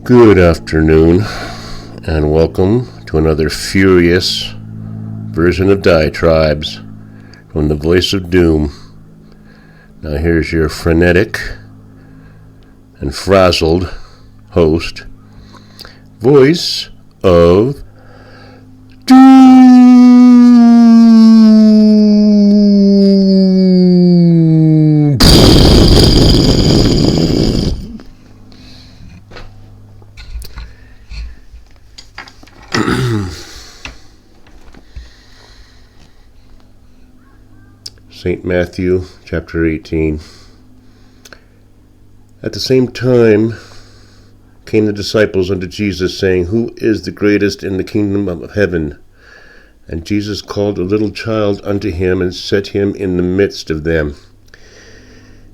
Good afternoon, and welcome to another furious version of Diatribes from the Voice of Doom. Now here's your frenetic and frazzled host, Voice of Doom. St. Matthew, chapter 18. At the same time came the disciples unto Jesus, saying, Who is the greatest in the kingdom of heaven? And Jesus called a little child unto him, and set him in the midst of them,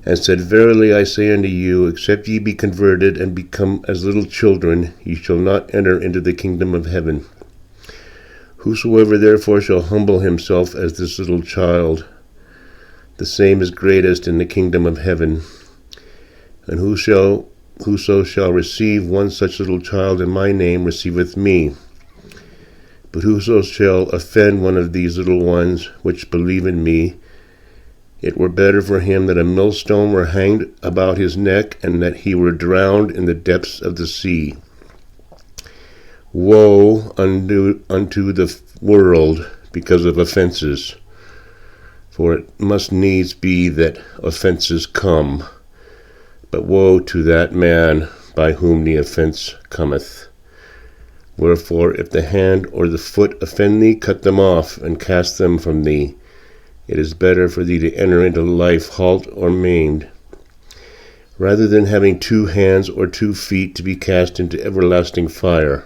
and said, Verily I say unto you, except ye be converted, and become as little children, ye shall not enter into the kingdom of heaven. Whosoever therefore shall humble himself as this little child, the same is greatest in the kingdom of heaven. And whoso shall receive one such little child in my name receiveth me. But whoso shall offend one of these little ones which believe in me, it were better for him that a millstone were hanged about his neck, and that he were drowned in the depths of the sea. Woe unto the world because of offenses! For it must needs be that offenses come, but woe to that man by whom the offense cometh. Wherefore, if the hand or the foot offend thee, cut them off, and cast them from thee. It is better for thee to enter into life halt or maimed, rather than having 2 hands or 2 feet to be cast into everlasting fire.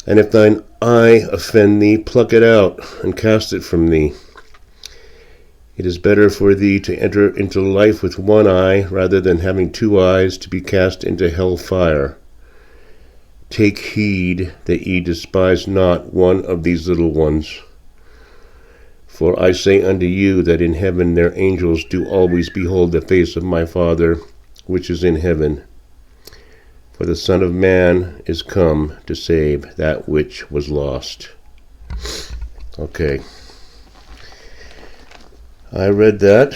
And if thine eye offend thee, pluck it out, and cast it from thee. It is better for thee to enter into life with 1 eye, rather than having 2 eyes to be cast into hell fire. Take heed that ye despise not one of these little ones. For I say unto you that in heaven their angels do always behold the face of my Father which is in heaven. For the Son of Man is come to save that which was lost. Okay. I read that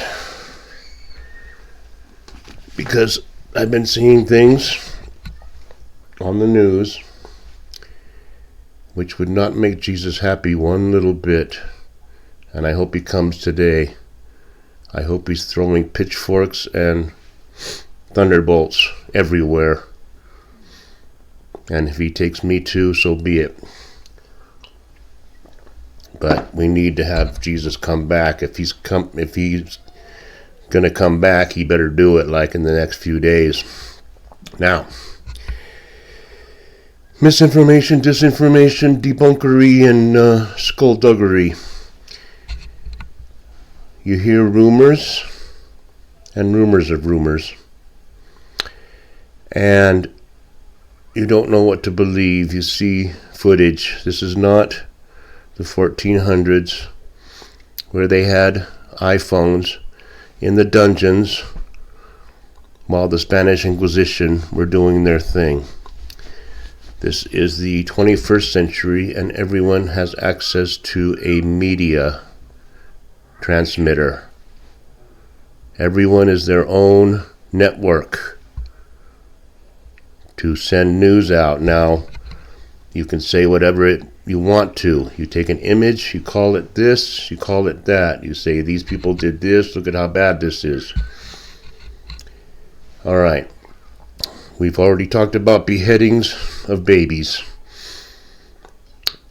because I've been seeing things on the news which would not make Jesus happy one little bit, and I hope he comes today. I hope he's throwing pitchforks and thunderbolts everywhere, and if he takes me too, so be it. But we need to have Jesus come back. If he's going to come back, he better do it like in the next few days. Now, misinformation, disinformation, debunkery, and skullduggery. You hear rumors and rumors of rumors, and you don't know what to believe. You see footage. This is not the 1400s, where they had iPhones in the dungeons while the Spanish Inquisition were doing their thing. This is the 21st century, and everyone has access to a media transmitter. Everyone is their own network to send news out. Now, you can say whatever you want to. You take an image, you call it this, you call it that. You say, these people did this, look at how bad this is. All right. We've already talked about beheadings of babies.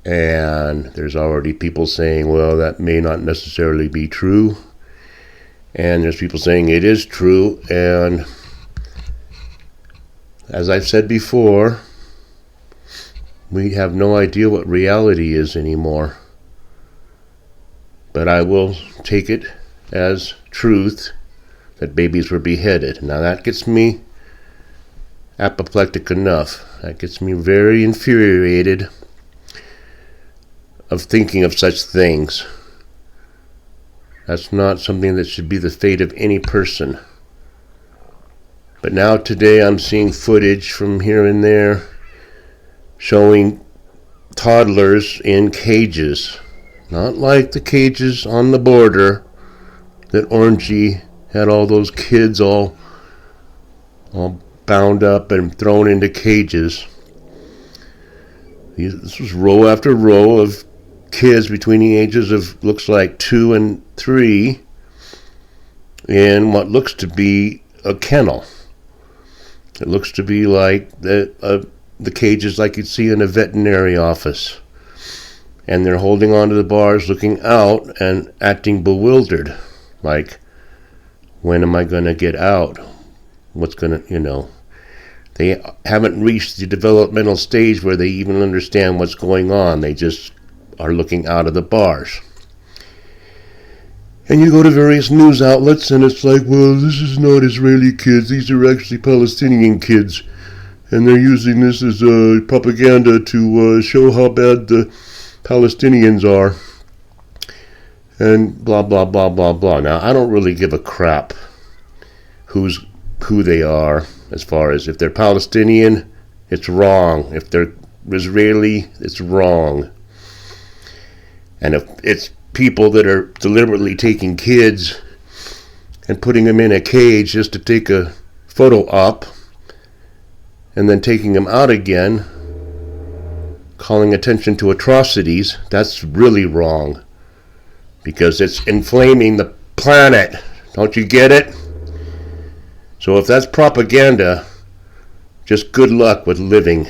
And there's already people saying, well, that may not necessarily be true. And there's people saying it is true. And as I've said before, we have no idea what reality is anymore. But I will take it as truth that babies were beheaded. Now that gets me apoplectic enough. That gets me very infuriated of thinking of such things. That's not something that should be the fate of any person. But now today I'm seeing footage from here and there showing toddlers in cages. Not like the cages on the border that Orangey had all those kids all bound up and thrown into cages. This was row after row of kids between the ages of, looks like, 2 and 3 in what looks to be a kennel. It looks to be like the cages like you'd see in a veterinary office. And they're holding onto the bars, looking out and acting bewildered. Like, when am I going to get out? What's going to, They haven't reached the developmental stage where they even understand what's going on. They just are looking out of the bars. And you go to various news outlets and it's like, well, this is not Israeli kids. These are actually Palestinian kids. And they're using this as propaganda to show how bad the Palestinians are. And blah, blah, blah, blah, blah. Now, I don't really give a crap who they are, as far as if they're Palestinian, it's wrong. If they're Israeli, it's wrong. And if it's people that are deliberately taking kids and putting them in a cage just to take a photo op and then taking them out again, calling attention to atrocities, that's really wrong. Because it's inflaming the planet. Don't you get it? So if that's propaganda, just good luck with living.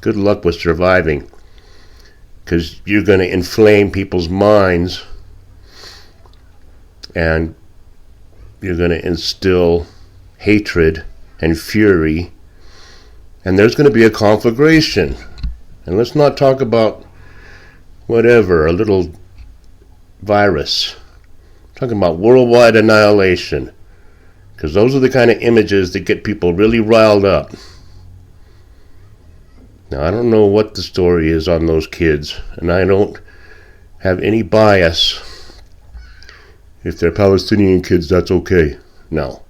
Good luck with surviving. Because you're going to inflame people's minds. And you're going to instill hatred and fury. And there's going to be a conflagration. And let's not talk about whatever, a little virus. I'm talking about worldwide annihilation. Because those are the kind of images that get people really riled up. Now, I don't know what the story is on those kids, and I don't have any bias. If they're Palestinian kids, that's okay. No.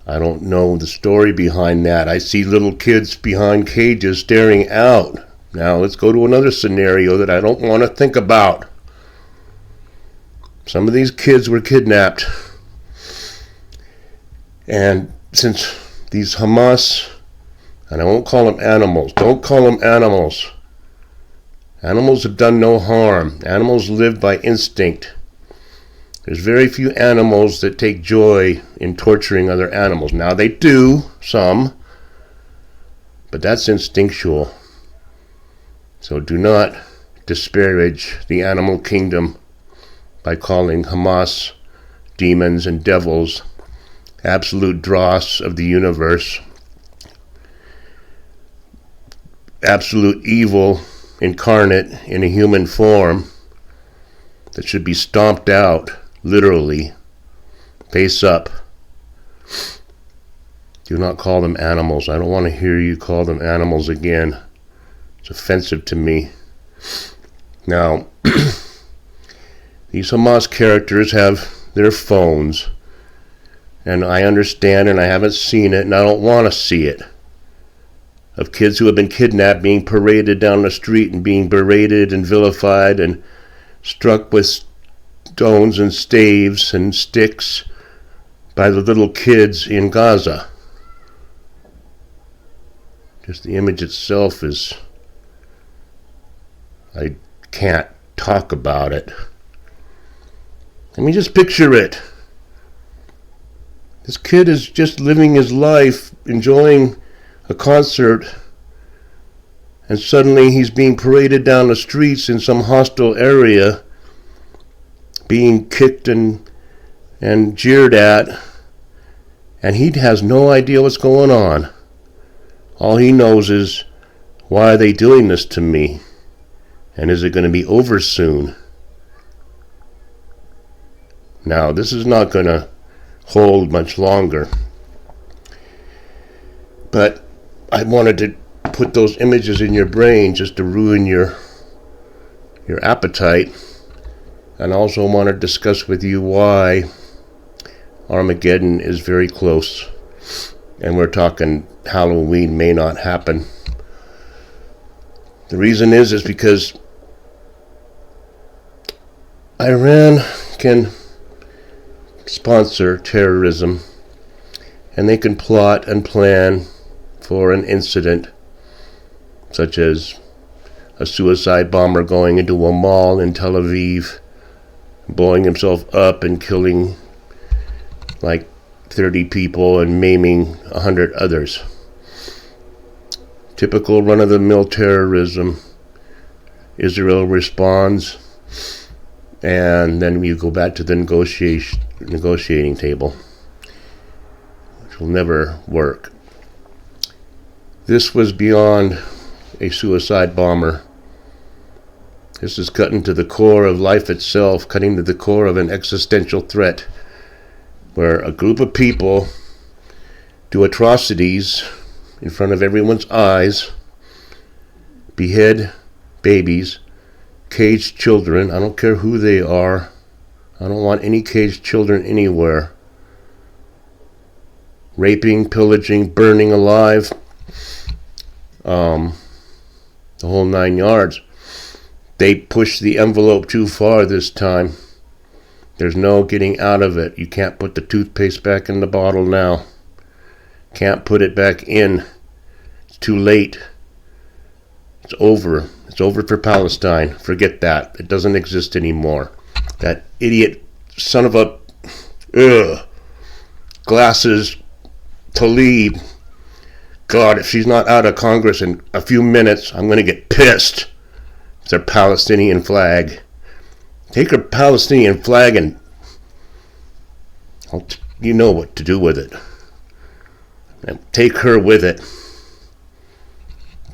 I don't know the story behind that. I see little kids behind cages staring out. Now, let's go to another scenario that I don't want to think about. Some of these kids were kidnapped. And since these Hamas, and I won't call them animals, don't call them animals. Animals have done no harm. Animals live by instinct. There's very few animals that take joy in torturing other animals. Now they do, some, but that's instinctual. So do not disparage the animal kingdom by calling Hamas demons and devils, absolute dross of the universe, absolute evil incarnate in a human form that should be stomped out, literally, face up. Do not call them animals. I don't want to hear you call them animals again. It's offensive to me. Now, these Hamas characters have their phones, and I understand, and I haven't seen it, and I don't want to see it, of kids who have been kidnapped being paraded down the street and being berated and vilified and struck with stones and staves and sticks by the little kids in Gaza. Just the image itself is, I can't talk about it. I mean, just picture it. This kid is just living his life, enjoying a concert, and suddenly he's being paraded down the streets in some hostile area, being kicked and jeered at, and he has no idea what's going on. All he knows is, why are they doing this to me? And is it going to be over soon? Now, this is not going to hold much longer. But I wanted to put those images in your brain just to ruin your appetite. And also want to discuss with you why Armageddon is very close, and we're talking Halloween may not happen. The reason is because Iran can sponsor terrorism, and they can plot and plan for an incident such as a suicide bomber going into a mall in Tel Aviv, blowing himself up and killing like 30 people and maiming 100 others. Typical run-of-the-mill terrorism. Israel responds, and then you go back to the negotiating table, which will never work. This was beyond a suicide bomber. This is cutting to the core of life itself, cutting to the core of an existential threat, where a group of people do atrocities in front of everyone's eyes, behead babies, cage children. I don't care who they are. I don't want any caged children anywhere. Raping, pillaging, burning alive, the whole 9 yards. They pushed the envelope too far this time. There's no getting out of it. You can't put the toothpaste back in the bottle now. Can't put it back in. It's too late. It's over. It's over for Palestine. Forget that. It doesn't exist anymore. That idiot son of a glasses Talib. God, if she's not out of Congress in a few minutes, I'm going to get pissed. It's her Palestinian flag. Take her Palestinian flag and you know what to do with it. And take her with it.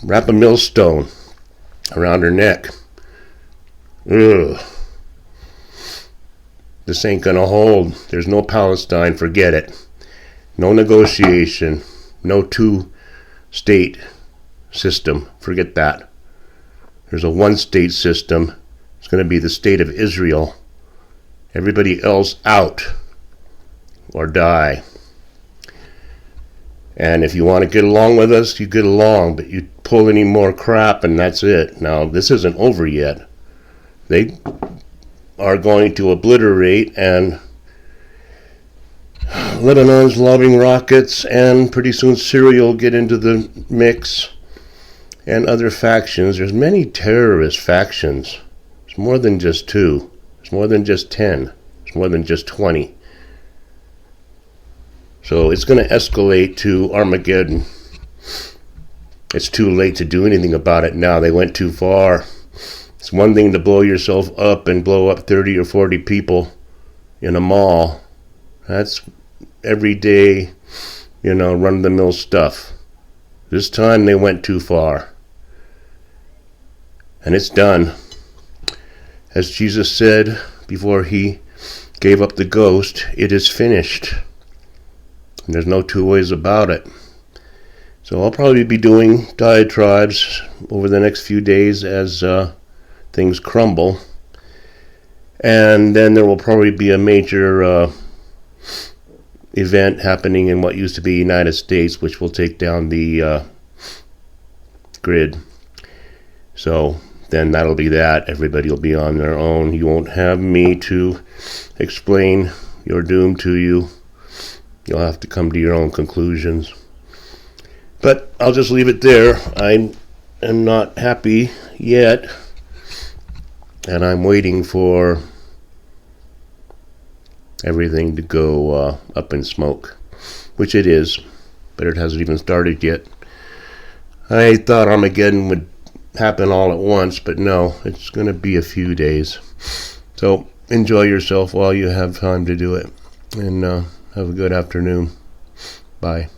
Wrap a millstone around her neck. Ugh. This ain't gonna hold. There's no Palestine. Forget it. No negotiation. No two-state system. Forget that. There's a one-state system. It's going to be the state of Israel. Everybody else out or die. And if you want to get along with us, you get along, but you pull any more crap and that's it. Now, this isn't over yet. They are going to obliterate, and Lebanon's lobbing rockets, and pretty soon Syria will get into the mix, and other factions. There's many terrorist factions. It's more than just 2. It's more than just 10. It's more than just 20. So it's going to escalate to Armageddon. It's too late to do anything about it now. They went too far. It's one thing to blow yourself up and blow up 30 or 40 people in a mall. That's everyday, run-of-the-mill stuff. This time they went too far. And it's done. As Jesus said before he gave up the ghost, it is finished. And there's no two ways about it. So I'll probably be doing diatribes over the next few days as things crumble. And then there will probably be a major event happening in what used to be the United States, which will take down the grid. So then that'll be that. Everybody will be on their own. You won't have me to explain your doom to you. You'll have to come to your own conclusions. But I'll just leave it there. I am not happy yet, and I'm waiting for everything to go up in smoke, which it is, but it hasn't even started yet. I thought Armageddon would happen all at once, but no, it's going to be a few days. So enjoy yourself while you have time to do it, and have a good afternoon. Bye.